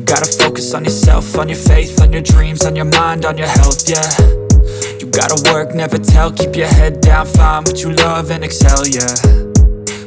gotta focus on yourself, on your faith, on your dreams, on your mind, on your health, yeah. You gotta work, never tell, keep your head down, find what you love and excel, yeah.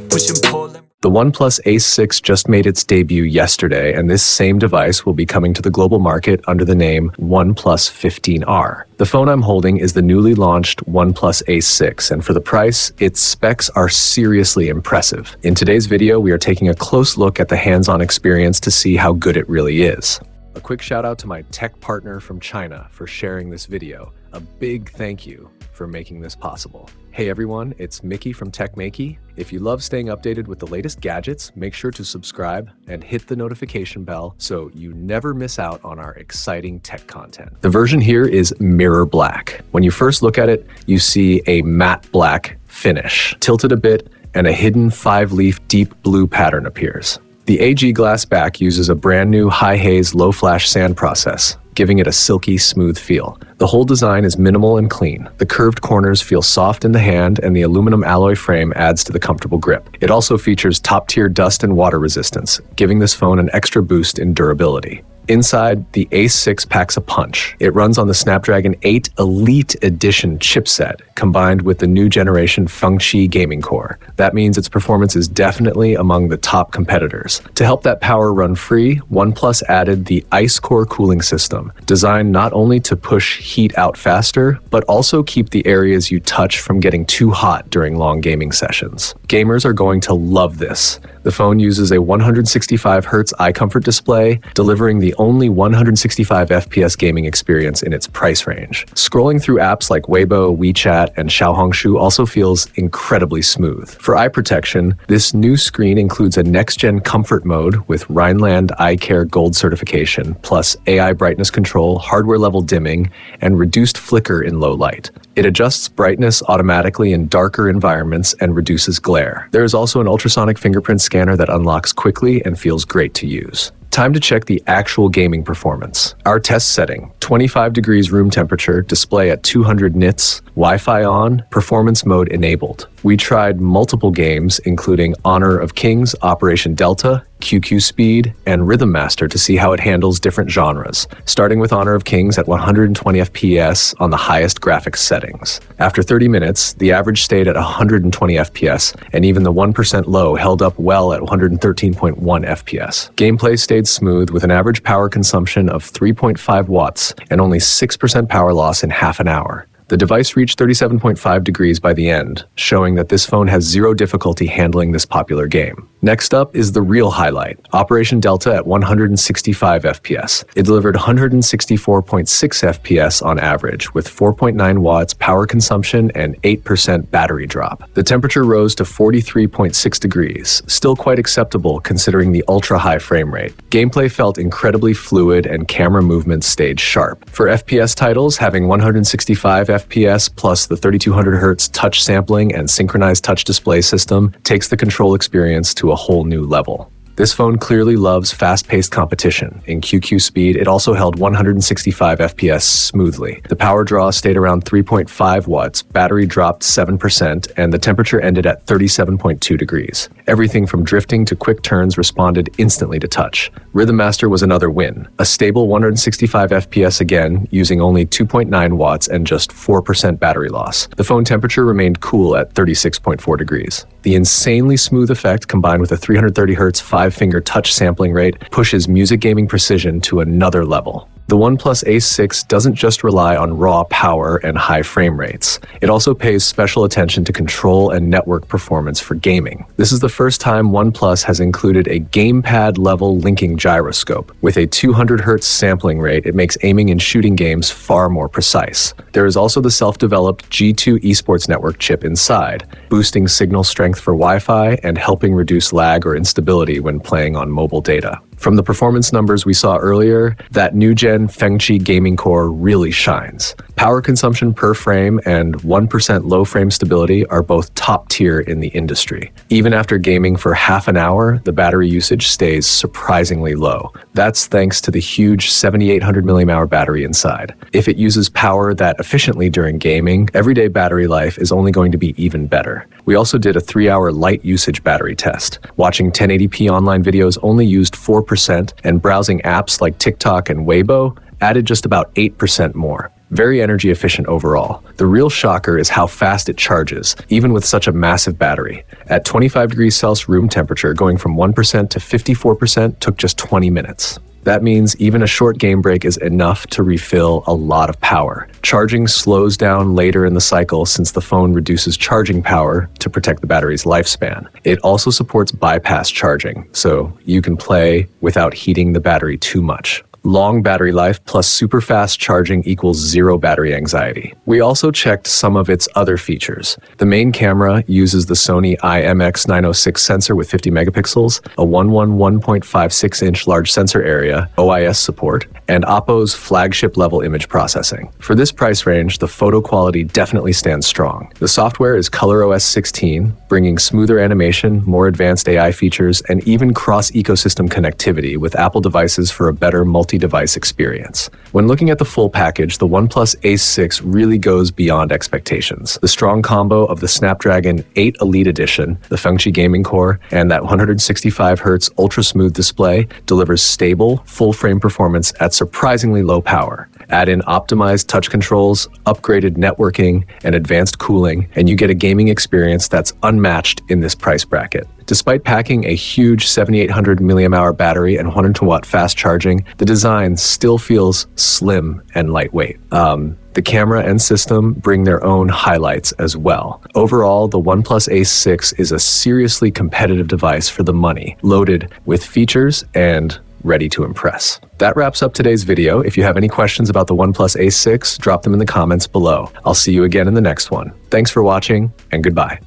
Push and pull and The OnePlus Ace 6 just made its debut yesterday, and this same device will be coming to the global market under the name OnePlus 15R. The phone I'm holding is the newly launched OnePlus Ace 6, and for the price, its specs are seriously impressive. In today's video, we are taking a close look at the hands-on experience to see how good it really is. A quick shout out to my tech partner from China for sharing this video. A big thank you for making this possible. Hey everyone, it's Maiky from techmaiky. If you love staying updated with the latest gadgets, make sure to subscribe and hit the notification bell so you never miss out on our exciting tech content. The version here is mirror black. When you first look at it, you see a matte black finish. Tilted a bit and a hidden 5-leaf deep blue pattern appears. The AG glass back uses a brand new high haze low flash sand process, giving it a silky smooth feel. The whole design is minimal and clean. The curved corners feel soft in the hand, and the aluminum alloy frame adds to the comfortable grip. It also features top-tier dust and water resistance, giving this phone an extra boost in durability. Inside, the Ace 6 packs a punch. It runs on the Snapdragon 8 Elite Edition chipset, combined with the new generation Fengchi gaming core. That means its performance is definitely among the top competitors. To help that power run free, OnePlus added the Ice Core cooling system, designed not only to push heat out faster, but also keep the areas you touch from getting too hot during long gaming sessions. Gamers are going to love this. The phone uses a 165Hz eye comfort display, delivering the only 165 FPS gaming experience in its price range. Scrolling through apps like Weibo, WeChat, and Xiaohongshu also feels incredibly smooth. For eye protection, this new screen includes a next-gen comfort mode with Rhineland Eye Care Gold certification, plus AI brightness control, hardware-level dimming, and reduced flicker in low light. It adjusts brightness automatically in darker environments and reduces glare. There is also an ultrasonic fingerprint scanner that unlocks quickly and feels great to use. Time to check the actual gaming performance. Our test setting, 25 degrees room temperature, display at 200 nits, Wi-Fi on, performance mode enabled. We tried multiple games, including Honor of Kings, Operation Delta, QQ Speed, and Rhythm Master to see how it handles different genres, starting with Honor of Kings at 120 FPS on the highest graphics settings. After 30 minutes, the average stayed at 120 FPS, and even the 1% low held up well at 113.1 FPS. Gameplay stayed smooth with an average power consumption of 3.5 watts and only 6% power loss in half an hour. The device reached 37.5 degrees by the end, showing that this phone has zero difficulty handling this popular game. Next up is the real highlight, Operation Delta at 165 FPS. It delivered 164.6 FPS on average, with 4.9 watts power consumption and 8% battery drop. The temperature rose to 43.6 degrees, still quite acceptable considering the ultra-high frame rate. Gameplay felt incredibly fluid and camera movements stayed sharp. For FPS titles, having 165 FPS plus the 3200Hz touch sampling and synchronized touch display system takes the control experience to a whole new level. This phone clearly loves fast-paced competition. In QQ Speed, it also held 165 FPS smoothly. The power draw stayed around 3.5 watts, battery dropped 7%, and the temperature ended at 37.2 degrees. Everything from drifting to quick turns responded instantly to touch. Rhythm Master was another win. A stable 165 FPS again, using only 2.9 watts and just 4% battery loss. The phone temperature remained cool at 36.4 degrees. The insanely smooth effect, combined with a 330Hz 5-finger touch sampling rate, pushes music gaming precision to another level. The OnePlus Ace 6 doesn't just rely on raw power and high frame rates. It also pays special attention to control and network performance for gaming. This is the first time OnePlus has included a gamepad-level linking gyroscope. With a 200Hz sampling rate, it makes aiming and shooting games far more precise. There is also the self-developed G2 esports network chip inside, boosting signal strength for Wi-Fi and helping reduce lag or instability when playing on mobile data. From the performance numbers we saw earlier, that new-gen Fengchi gaming core really shines. Power consumption per frame and 1% low frame stability are both top tier in the industry. Even after gaming for half an hour, the battery usage stays surprisingly low. That's thanks to the huge 7800 mAh battery inside. If it uses power that efficiently during gaming, everyday battery life is only going to be even better. We also did a 3-hour light usage battery test. Watching 1080p online videos only used 4% 4%, and browsing apps like TikTok and Weibo added just about 8% more. Very energy efficient overall. The real shocker is how fast it charges, even with such a massive battery. At 25 degrees Celsius room temperature, going from 1% to 54% took just 20 minutes. That means even a short game break is enough to refill a lot of power. Charging slows down later in the cycle since the phone reduces charging power to protect the battery's lifespan. It also supports bypass charging, so you can play without heating the battery too much. Long battery life plus super fast charging equals zero battery anxiety. We also checked some of its other features. The main camera uses the Sony IMX906 sensor with 50 megapixels, a 1.56-inch large sensor area, OIS support, and Oppo's flagship-level image processing. For this price range, the photo quality definitely stands strong. The software is ColorOS 16, bringing smoother animation, more advanced AI features, and even cross-ecosystem connectivity with Apple devices for a better multi-device experience. When looking at the full package, the OnePlus Ace 6 really goes beyond expectations. The strong combo of the Snapdragon 8 Elite Edition, the Fengchi gaming core, and that 165Hz ultra-smooth display delivers stable, full-frame performance at surprisingly low power. Add in optimized touch controls, upgraded networking, and advanced cooling, and you get a gaming experience that's unmatched in this price bracket. Despite packing a huge 7800 mAh battery and 100-watt fast charging, the design still feels slim and lightweight. The camera and system bring their own highlights as well. Overall, the OnePlus Ace 6 is a seriously competitive device for the money, loaded with features and ready to impress. That wraps up today's video. If you have any questions about the OnePlus Ace 6, drop them in the comments below. I'll see you again in the next one. Thanks for watching, and goodbye.